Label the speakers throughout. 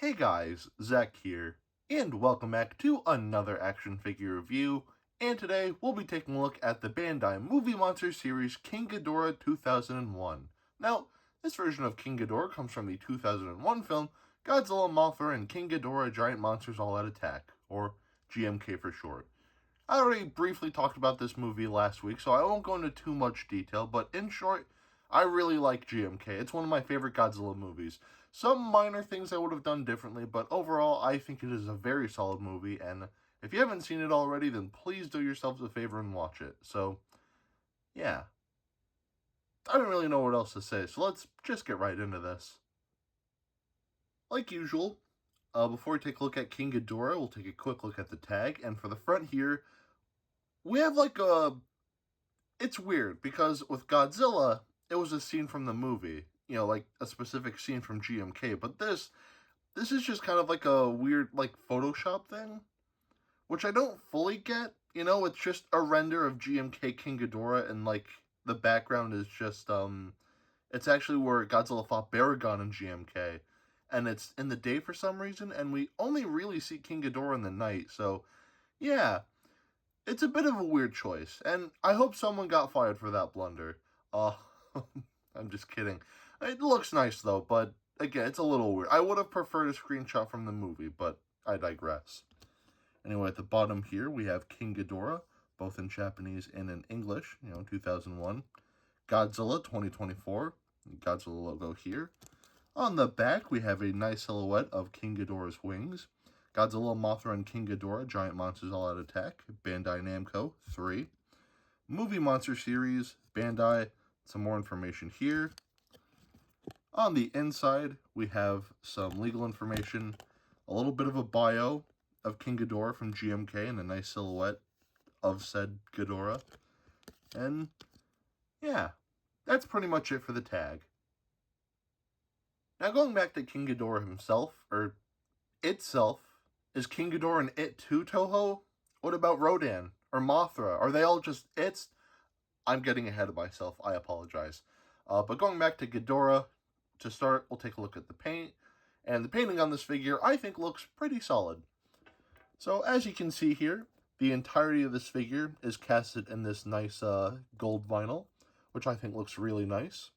Speaker 1: Hey guys, Zack here, and welcome back to another action figure review, and today we'll be taking a look at the Bandai Movie Monster series King Ghidorah 2001. Now, this version of King Ghidorah comes from the 2001 film Godzilla, Mothra, and King Ghidorah Giant Monsters All Out Attack, or GMK for short. I already briefly talked about this movie last week, so I won't go into too much detail, but in short, I really like GMK. It's one of my favorite Godzilla movies. Some minor things I would have done differently, but overall, I think it is a very solid movie, and if you haven't seen it already, then please do yourselves a favor and watch it. So, yeah. I don't really know what else to say, so let's just get right into this. Like usual, before we take a look at King Ghidorah, we'll take a quick look at the tag, and for the front here, we have it's weird, because with Godzilla, it was a scene from the movie, like a specific scene from GMK, but this is just kind of like a weird, Photoshop thing, which I don't fully get, it's just a render of GMK King Ghidorah, and, the background is just, it's actually where Godzilla fought Baragon in GMK, and it's in the day for some reason, and we only really see King Ghidorah in the night, so, yeah. It's a bit of a weird choice, and I hope someone got fired for that blunder. I'm just kidding. It looks nice, though, but again, it's a little weird. I would have preferred a screenshot from the movie, but I digress. Anyway, at the bottom here, we have King Ghidorah, both in Japanese and in English, 2001. Godzilla 2024, Godzilla logo here. On the back, we have a nice silhouette of King Ghidorah's wings. Godzilla, Mothra, and King Ghidorah, Giant Monsters All Out Attack, Bandai Namco, 3. Movie Monster Series, Bandai, some more information here. On the inside, we have some legal information, a little bit of a bio of King Ghidorah from GMK, and a nice silhouette of said Ghidorah. And, yeah, that's pretty much it for the tag. Now, going back to King Ghidorah himself, or itself, is King Ghidorah an it too, Toho? What about Rodan? Or Mothra? Are they all just its? I'm getting ahead of myself. I apologize. But going back to Ghidorah, to start, we'll take a look at the paint. And the painting on this figure, I think, looks pretty solid. So, as you can see here, the entirety of this figure is casted in this nice gold vinyl, which I think looks really nice.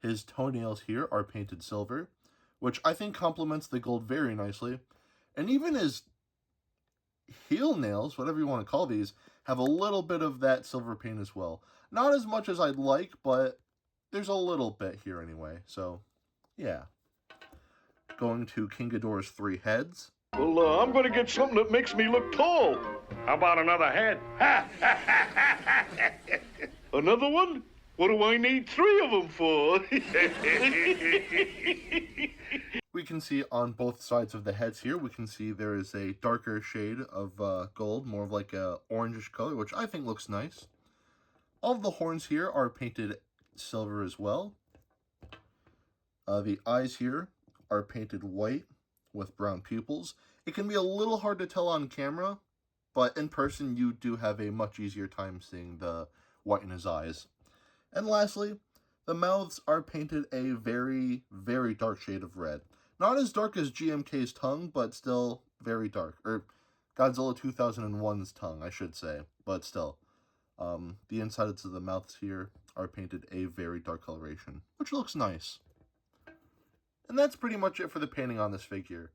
Speaker 1: His toenails here are painted silver, which I think complements the gold very nicely. And even his heel nails, whatever you want to call these, have a little bit of that silver paint as well. Not as much as I'd like, but there's a little bit here anyway. So, yeah. Going to King Ghidorah's 3 heads.
Speaker 2: Well, I'm going to get something that makes me look tall.
Speaker 3: How about another head?
Speaker 2: Another one? What do I need 3 of them for?
Speaker 1: We can see on both sides of the heads here, we can see there is a darker shade of gold, more of like a orangish color, which I think looks nice. All of the horns here are painted silver as well. The eyes here are painted white with brown pupils. It can be a little hard to tell on camera, but in person you do have a much easier time seeing the white in his eyes. And lastly, the mouths are painted a very, very dark shade of red. Not as dark as GMK's tongue, but still very dark. Or Godzilla 2001's tongue, I should say. But still. The insides of the mouths here are painted a very dark coloration, which looks nice. And that's pretty much it for the painting on this figure.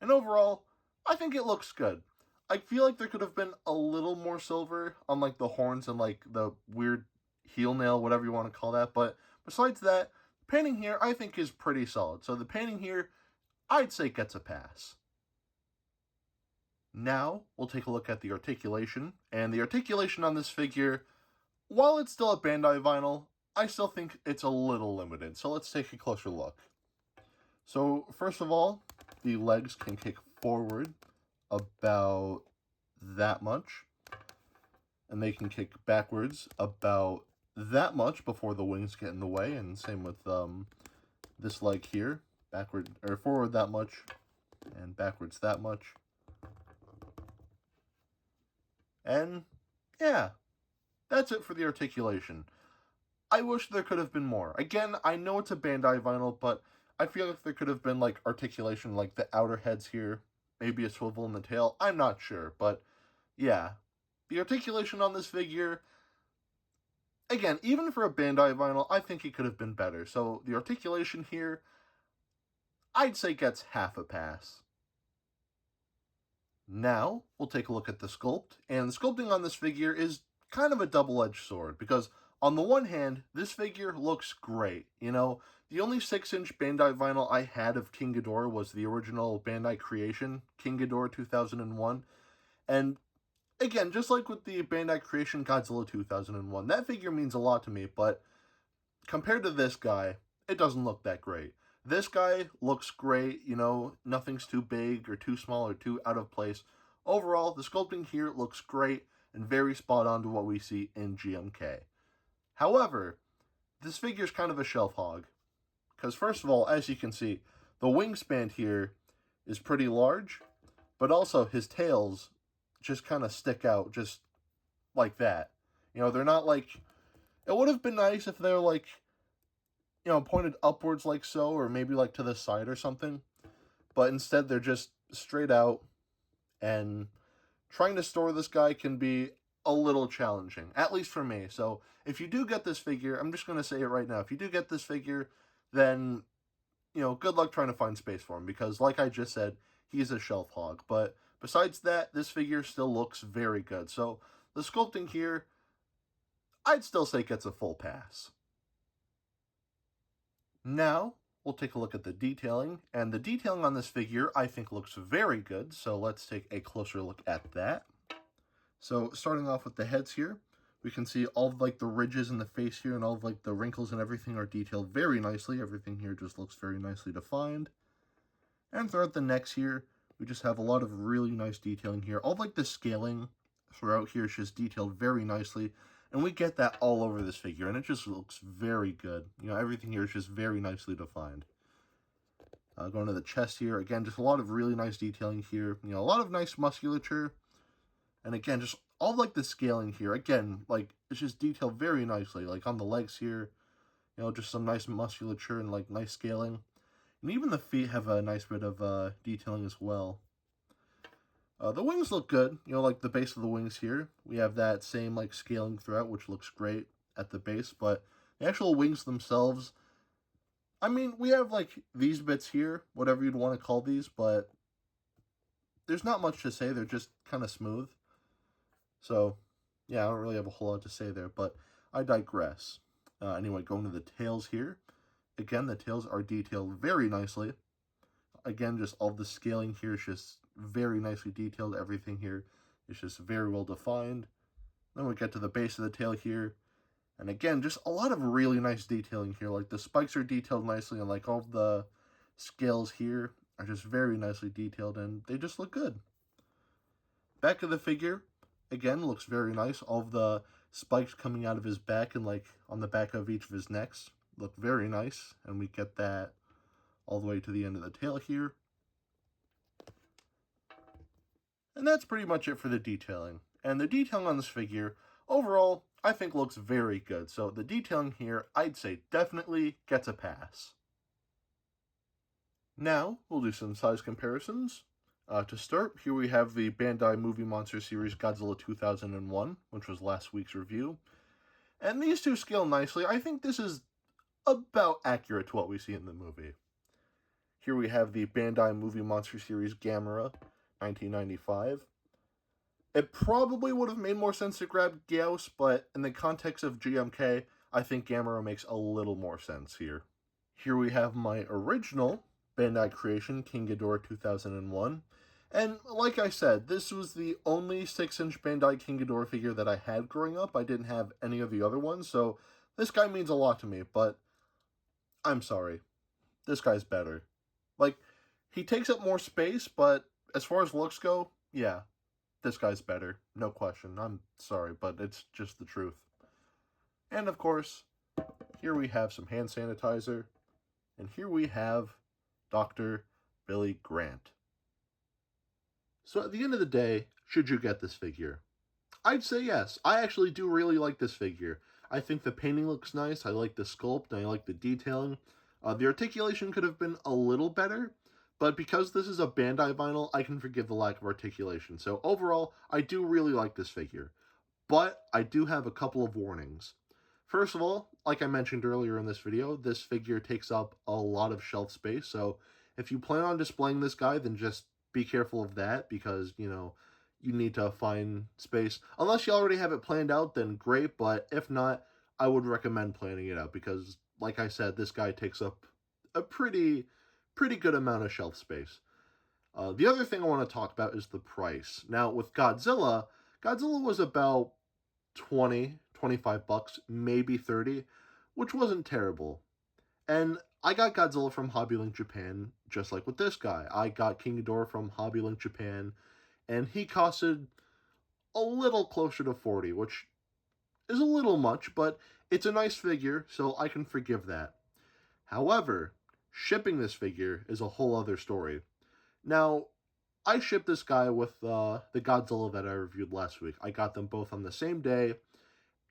Speaker 1: And overall, I think it looks good. I feel like there could have been a little more silver on the horns and the weird heel nail, whatever you want to call that. But besides that, the painting here I think is pretty solid. So the painting here, I'd say gets a pass. Now, we'll take a look at the articulation. And the articulation on this figure, while it's still a Bandai vinyl, I still think it's a little limited. So let's take a closer look. So, first of all, the legs can kick forward about that much. And they can kick backwards about that much before the wings get in the way. And same with this leg here. Forward that much and backwards that much. And yeah, that's it for the articulation. I wish there could have been more. Again, I know it's a Bandai vinyl, but I feel like there could have been, like, articulation, like the outer heads here, maybe a swivel in the tail, I'm not sure, but yeah. The articulation on this figure, again, even for a Bandai vinyl, I think it could have been better. So the articulation here, I'd say gets half a pass. Now, we'll take a look at the sculpt, and the sculpting on this figure is kind of a double-edged sword, because on the one hand, this figure looks great. You know, the only 6-inch Bandai vinyl I had of King Ghidorah was the original Bandai Creation, King Ghidorah 2001, and again, just like with the Bandai Creation Godzilla 2001, that figure means a lot to me, but compared to this guy, it doesn't look that great. This guy looks great, you know, nothing's too big or too small or too out of place. Overall, the sculpting here looks great and very spot on to what we see in GMK. However, this figure's kind of a shelf hog. Because first of all, as you can see, the wingspan here is pretty large, but also his tails just kind of stick out just like that. You know, they're not like... It would have been nice if they're like, you know, pointed upwards like so, or maybe like to the side or something. But instead they're just straight out, and trying to store this guy can be a little challenging, at least for me. So if you do get this figure, I'm just going to say it right now, if you do get this figure, then, you know, good luck trying to find space for him, because like I just said, he's a shelf hog. But besides that, this figure still looks very good. So the sculpting here, I'd still say gets a full pass. Now, we'll take a look at the detailing, and the detailing on this figure I think looks very good, so let's take a closer look at that. So, starting off with the heads here, we can see all of, like, the ridges in the face here, and all of, like, the wrinkles and everything are detailed very nicely. Everything here just looks very nicely defined. And throughout the necks here, we just have a lot of really nice detailing here. All of, like, the scaling throughout here is just detailed very nicely. And we get that all over this figure, and it just looks very good. You know, everything here is just very nicely defined. Going to the chest here, again, just a lot of really nice detailing here. You know, a lot of nice musculature. And again, just all like the scaling here. Again, like, it's just detailed very nicely. Like, on the legs here, you know, just some nice musculature and, like, nice scaling. And even the feet have a nice bit of detailing as well. The wings look good, you know, like the base of the wings here. We have that same, like, scaling throughout, which looks great at the base, but the actual wings themselves, I mean, we have, like, these bits here, whatever you'd want to call these, but there's not much to say. They're just kind of smooth. So, yeah, I don't really have a whole lot to say there, but I digress. Anyway, going to the tails here. Again, the tails are detailed very nicely. Again, just all the scaling here is just very nicely detailed. Everything here is just very well defined. Then we get to the base of the tail here. And again, just a lot of really nice detailing here. Like, the spikes are detailed nicely, and like all of the scales here are just very nicely detailed, and they just look good. Back of the figure, again, looks very nice. All of the spikes coming out of his back and like on the back of each of his necks look very nice. And we get that all the way to the end of the tail here. And that's pretty much it for the detailing. And the detailing on this figure, overall, I think looks very good. So the detailing here, I'd say definitely gets a pass. Now, we'll do some size comparisons. To start, here we have the Bandai Movie Monster Series Godzilla 2001, which was last week's review. And these two scale nicely. I think this is about accurate to what we see in the movie. Here we have the Bandai Movie Monster Series Gamera, 1995. It probably would have made more sense to grab Gyaos, but in the context of GMK, I think Gamera makes a little more sense here. Here we have my original Bandai Creation King Ghidorah 2001. And like I said, this was the only 6-inch Bandai King Ghidorah figure that I had growing up. I didn't have any of the other ones, so this guy means a lot to me, but I'm sorry. This guy's better. Like, he takes up more space, but as far as looks go, yeah, this guy's better. No question. I'm sorry, but it's just the truth. And of course, here we have some hand sanitizer. And here we have Dr. Billy Grant. So at the end of the day, should you get this figure? I'd say yes. I actually do really like this figure. I think the painting looks nice. I like the sculpt. I like the detailing. The articulation could have been a little better, but because this is a Bandai vinyl, I can forgive the lack of articulation. So overall, I do really like this figure. But I do have a couple of warnings. First of all, like I mentioned earlier in this video, this figure takes up a lot of shelf space, so if you plan on displaying this guy, then just be careful of that, because, you need to find space. Unless you already have it planned out, then great, but if not, I would recommend planning it out, because, like I said, this guy takes up a pretty good amount of shelf space. The other thing I want to talk about is the price. Now, with Godzilla was about 20, 25 bucks, maybe 30, which wasn't terrible. And I got Godzilla from Hobbylink Japan, just like with this guy. I got King Ghidorah from Hobbylink Japan, and he costed a little closer to 40, which is a little much, but it's a nice figure, so I can forgive that. However, shipping this figure is a whole other story. Now, I shipped this guy with the Godzilla that I reviewed last week. I got them both on the same day,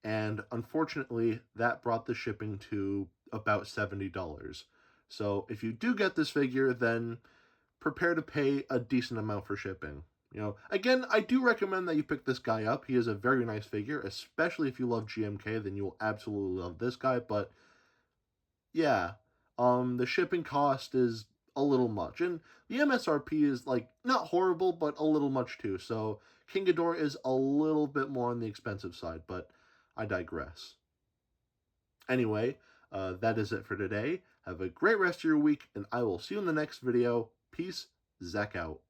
Speaker 1: and unfortunately, that brought the shipping to about $70. So if you do get this figure, then prepare to pay a decent amount for shipping. Again, I do recommend that you pick this guy up. He is a very nice figure, especially if you love GMK, then you will absolutely love this guy, but yeah, the shipping cost is a little much, and the MSRP is, like, not horrible, but a little much too, so King Ghidorah is a little bit more on the expensive side, but I digress. Anyway, that is it for today. Have a great rest of your week, and I will see you in the next video. Peace, Zack out.